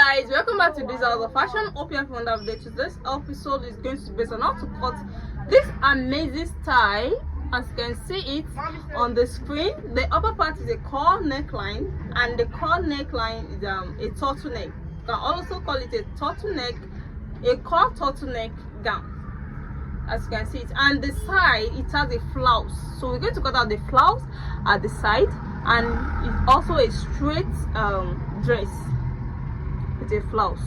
guys, welcome back to this other fashion. Hope you have fun of day. This episode is going to be based on how to cut this amazing style. As you can see it on the screen, the upper part is a cowl neckline, and the cowl neckline is a turtleneck. You can also call it a turtleneck, a cowl turtleneck gown. As you can see it, and the side it has a flounce, so we're going to cut out the flounce at the side, and it's also a straight dress with a flounce.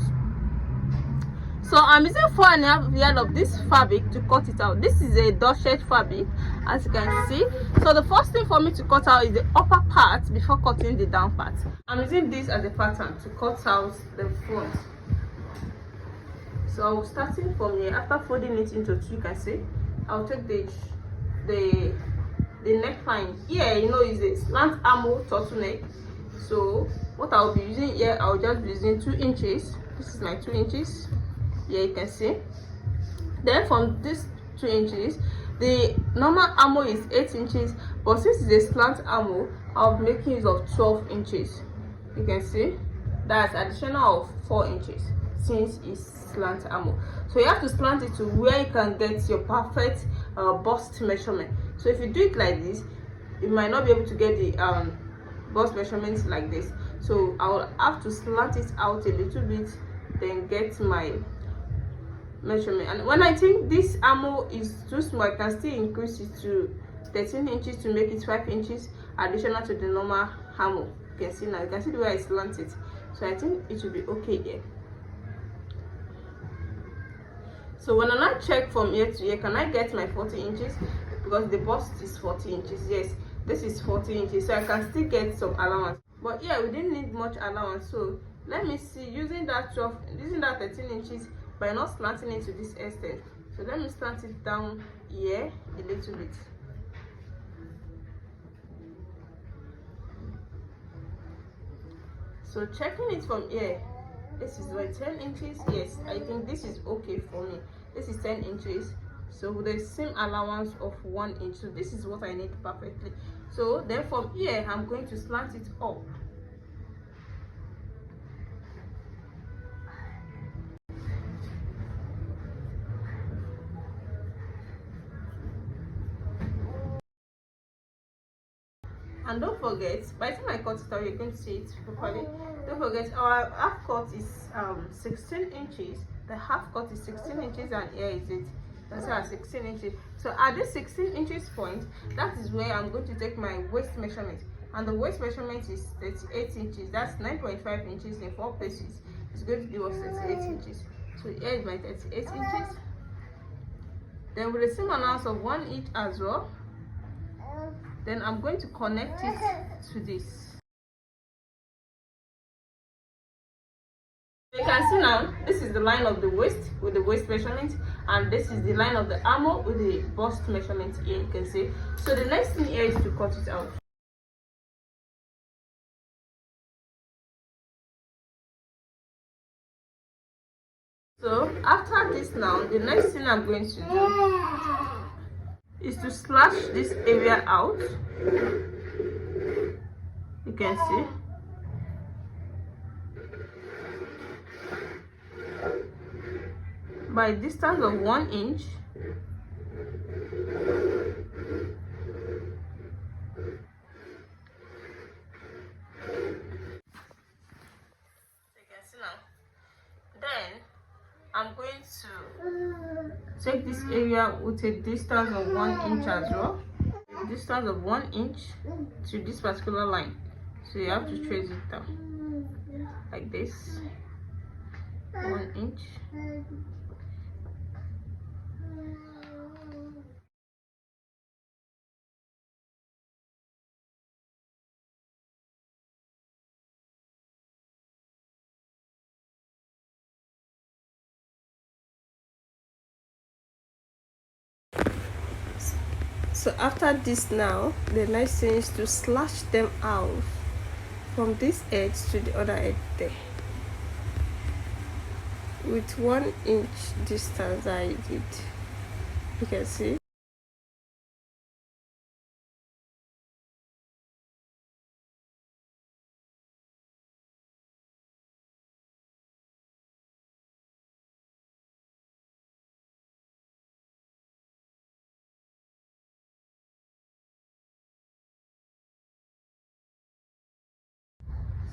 So I'm using 4.5 yards of this fabric to cut it out. This is a dusted fabric, as you can see. So the first thing for me to cut out is the upper part before cutting the down part. I'm using this as a pattern to cut out the front. So starting from here, after folding it into two, you can see I'll take the neckline here. You know, is a slant armhole turtleneck. So what I'll be using here, I'll just be using 2 inches. This is my 2 inches. Here you can see. Then from this 2 inches, the normal armhole is 8 inches, but since it's a slant armhole, I'll be making use of 12 inches. You can see that's additional of 4 inches since it's slant armhole. So you have to slant it to where you can get your perfect bust measurement. So if you do it like this, you might not be able to get the bust measurements like this. So I will have to slant it out a little bit, then get my measurement. And when I think this armhole is too small, I can still increase it to 13 inches to make it 5 inches additional to the normal armhole. You can see now, you can see the way I slant it. So I think it will be okay here. So when I now check from here to here, can I get my 40 inches? Because the bust is 40 inches. Yes, this is 40 inches, so I can still get some allowance. But yeah, we didn't need much allowance. So let me see, using that 13 inches by not slanting it to this extent. So let me slant it down here a little bit. So checking it from here, this is like 10 inches. Yes, I think this is okay for me. This is 10 inches, so with the same allowance of 1 inch. So this is what I need perfectly. So then from here, I'm going to slant it up. And don't forget, by the time I cut it out, you're going to see it properly. Don't forget, our half cut is 16 inches. The half cut is 16 inches, and here is it. That's at 16 inches. So at this 16 inches point, that is where I'm going to take my waist measurement. And the waist measurement is 38 inches. That's 9.5 inches in 4 places. It's going to give us 38 inches. So here is my 38 inches. Then with the same amount of 1 inch as well, then I'm going to connect it to this. You can see now, this is the line of the waist with the waist measurement, and this is the line of the armhole with the bust measurement here, you can see. So the next thing here is to cut it out. So after this now, the next thing I'm going to do is to slash this area out. You can see. By a distance of 1 inch. Then I'm going to take this area with a distance of 1 inch as well. Distance of 1 inch to this particular line. So you have to trace it down like this. 1 inch. So after this now, the next thing is to slash them out from this edge to the other edge there with 1 inch distance I did. You can see.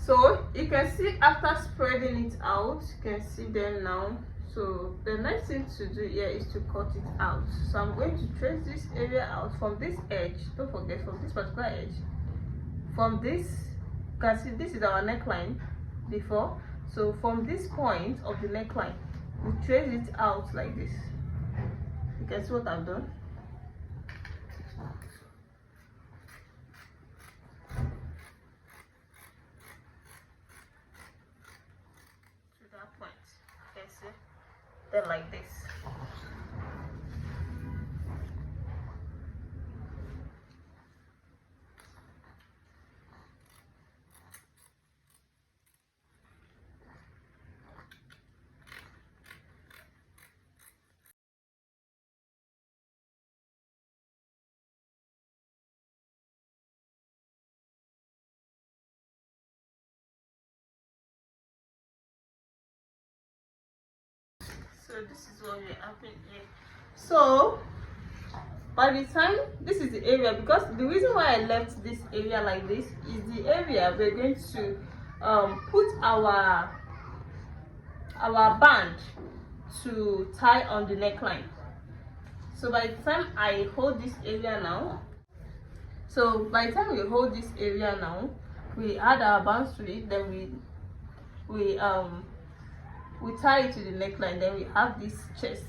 So you can see after spreading it out, you can see them now. So the next thing to do here is to cut it out. So I'm going to trace this area out from this edge. Don't forget, from this particular edge, from this, you can see this is our neckline before. So from this point of the neckline, we trace it out like this. You can see what I've done. To that point, you can see, then like this. So this is what we're having here. So by the time, this is the area, because the reason why I left this area like this is the area we're going to put our band to tie on the neckline. So by the time I hold this area now, we add our bands to it, then we tie it to the neckline, then we have this chest.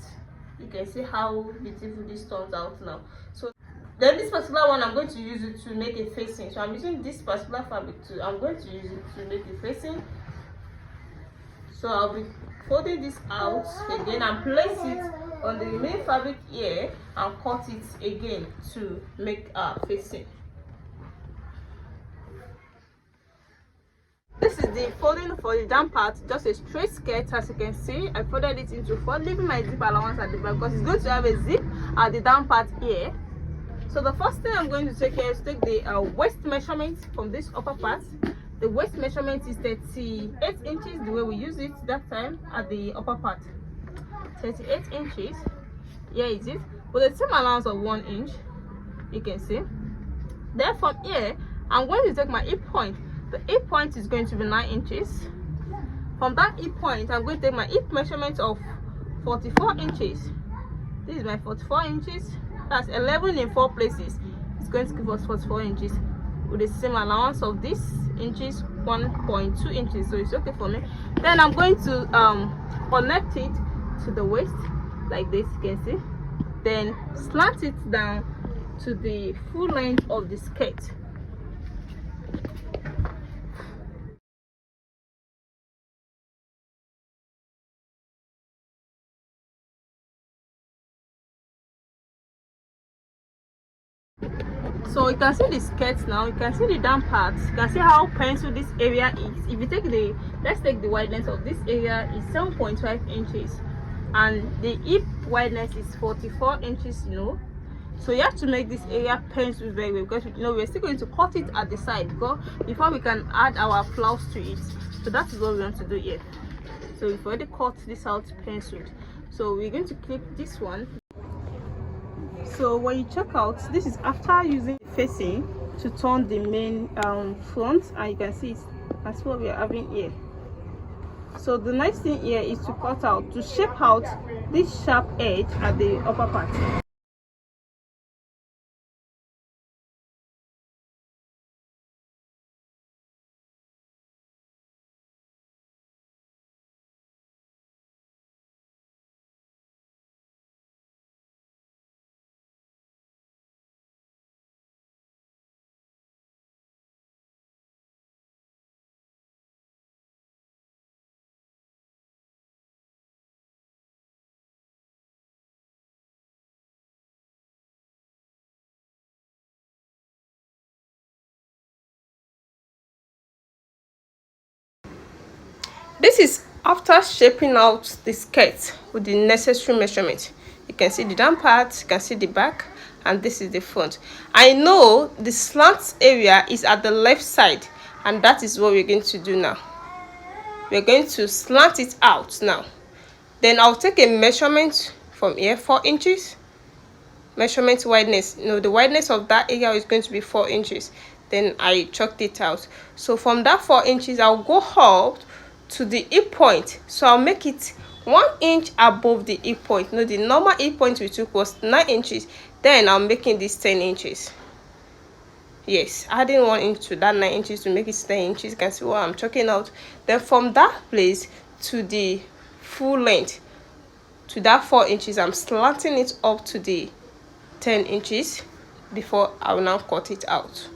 You can see how beautiful this turns out now. So then this particular one, I'm going to use it to make a facing. So I'm using this particular fabric too. I'm going to use it to make a facing. So I'll be folding this out again and place it on the remaining fabric here and cut it again to make our facing. This is the folding for the down part, just a straight skirt. As you can see, I folded it into four, leaving my zip allowance at the back because it's going to have a zip at the down part here. So the first thing I'm going to take here is take the waist measurement from this upper part. The waist measurement is 38 inches, the way we use it that time at the upper part. 38 inches, here it is, with the same allowance of 1 inch, you can see. Then from here, I'm going to take my hip point. The hip point is going to be 9 inches. From that hip point, I'm going to take my hip measurement of 44 inches. This is my 44 inches. That's 11 in 4 places. It's going to give us 44 inches with the same allowance of this inches, 1.2 inches. So it's okay for me. Then I'm going to connect it to the waist like this, you can see. Then slant it down to the full length of the skirt. So you can see the skirt now, you can see the down part, you can see how pencil this area is. If you take the, let's take the wideness of this area is 7.5 inches and the hip wideness is 44 inches, you know. So you have to make this area pencil very well because, you know, we're still going to cut it at the side before we can add our flounce to it. So that is what we want to do here. So we've already cut this out penciled. So we're going to clip this one. So when you check out, this is after using facing to turn the main front, and you can see that's what we are having here. So the next thing here is to cut out, to shape out this sharp edge at the upper part. This is after shaping out the skirt with the necessary measurement. You can see the down part, you can see the back, and this is the front. I know the slant area is at the left side, and that is what we're going to do now. We're going to slant it out now. Then I'll take a measurement from here, 4 inches. Measurement wideness, you know, the wideness of that area is going to be 4 inches. then I chalked it out. So from that 4 inches, I'll go up to the hip point. So I'll make it 1 inch above the hip point. No, the normal hip point we took was 9 inches. Then I'm making this 10 inches. Yes, adding 1 inch to that 9 inches to make it 10 inches. You can see what I'm chalking out. Then from that place to the full length, to that 4 inches, I'm slanting it up to the 10 inches before I will now cut it out.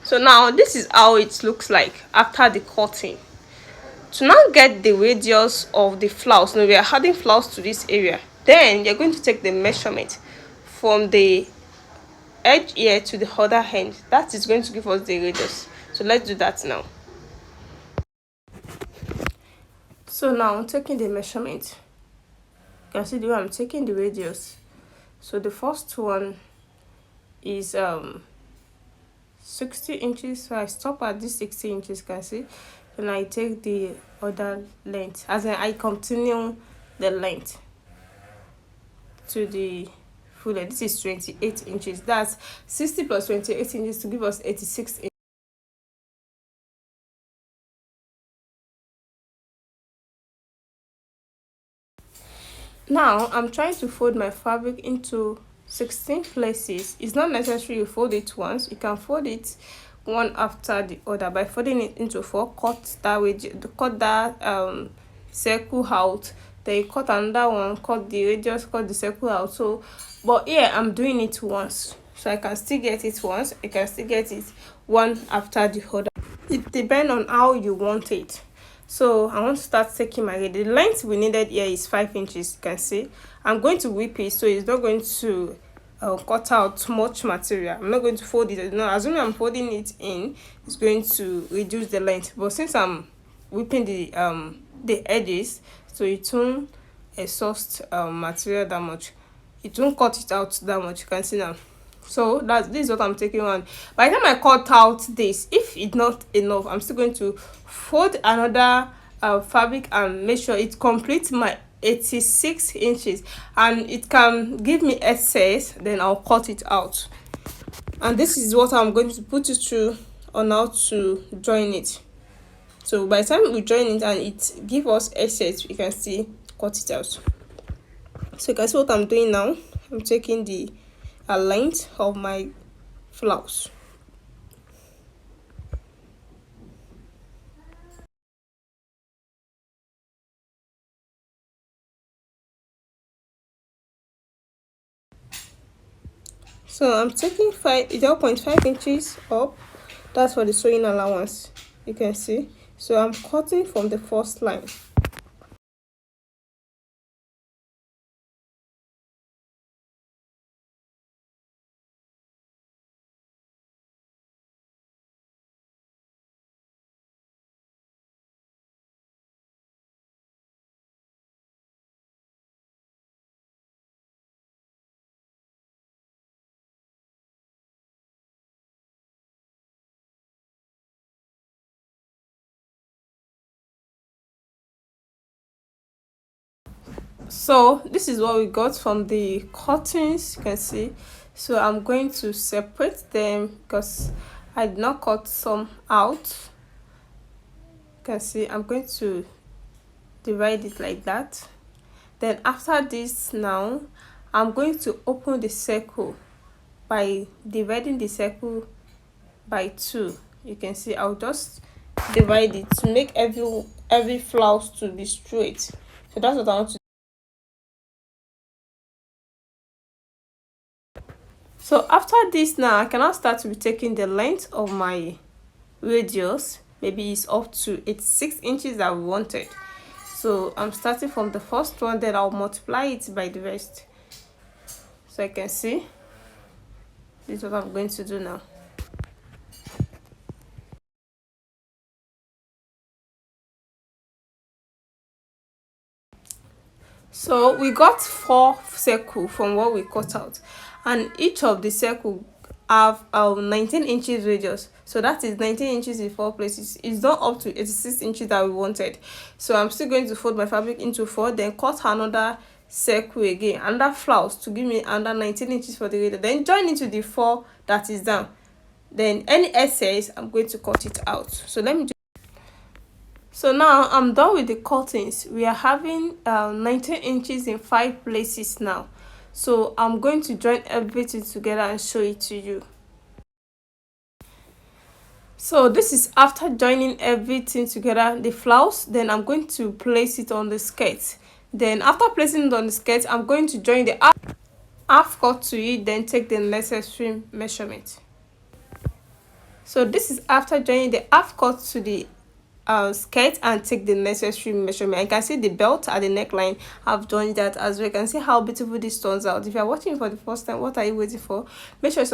So now this is how it looks like after the cutting. To now get the radius of the flounce, now we are adding flounce to this area. Then you're going to take the measurement from the edge here to the other end. That is going to give us the radius. So let's do that now. So now I'm taking the measurement. You can see the way I'm taking the radius. So the first one is 60 inches. So I stop at this 60 inches, you can see. Then I take the other length, as in I continue the length to the full length. This is 28 inches. That's 60 plus 28 inches to give us 86 inches. Now I'm trying to fold my fabric into 16 places. It's not necessary you fold it once. You can fold it one after the other by folding it into 4. Cut that way, cut that circle out, then you cut another one, cut the radius, cut the circle out. So but here I'm doing it once, so I can still get it once, I can still get it one after the other. It depends on how you want it. So I want to start taking my the length we needed here is 5 inches. You can see I'm going to whip it, so it's not going to cut out much material. I'm not going to fold it. No, as soon as I'm folding it in, it's going to reduce the length. But since I'm whipping the edges, so it won't exhaust material that much. It won't cut it out that much. You can see now. So this is what I'm taking on. By the time I cut out this, if it's not enough, I'm still going to fold another fabric and make sure it completes my 86 inches, and it can give me excess, then I'll cut it out. And this is what I'm going to put you through on how to join it. So by the time we join it and it gives us excess, we can still cut it out. So you can see what I'm doing now. I'm taking the length of my flounce. So I'm taking 0.5 inches up. That's for the sewing allowance, you can see. So I'm cutting from the first line. So this is what we got from the cuttings, you can see. So I'm going to separate them because I did not cut some out. You can see I'm going to divide it like that. Then after this, now I'm going to open the circle by dividing the circle by 2. You can see I'll just divide it to make every flounce to be straight. So that's what I want to do. So after this, now I cannot start to be taking the length of my radius. Maybe it's up to 86 inches that we wanted. So I'm starting from the first one, then I'll multiply it by the rest. So I can see this is what I'm going to do now. So we got 4 circles from what we cut out, and each of the circle have 19 inches radius, so that is 19 inches in 4 places. It's not up to 86 inches that we wanted, so I'm still going to fold my fabric into 4, then cut another circle again, another flounce to give me another 19 inches for the radius, then join into the 4 that is down. Then any excess, I'm going to cut it out. So let me so now I'm done with the cuttings. We are having 19 inches in 5 places now, so I'm going to join everything together and show it to you. So this is after joining everything together, the flounce. Then I'm going to place it on the skirt. Then after placing it on the skirt, I'm going to join the half cut to it, then take the necessary measurement. So this is after joining the half cut to the skirt and take the necessary measurement. I can see the belt at the neckline. I've done that as well. You can see how beautiful this turns out. If you are watching for the first time, what are you waiting for? Make sure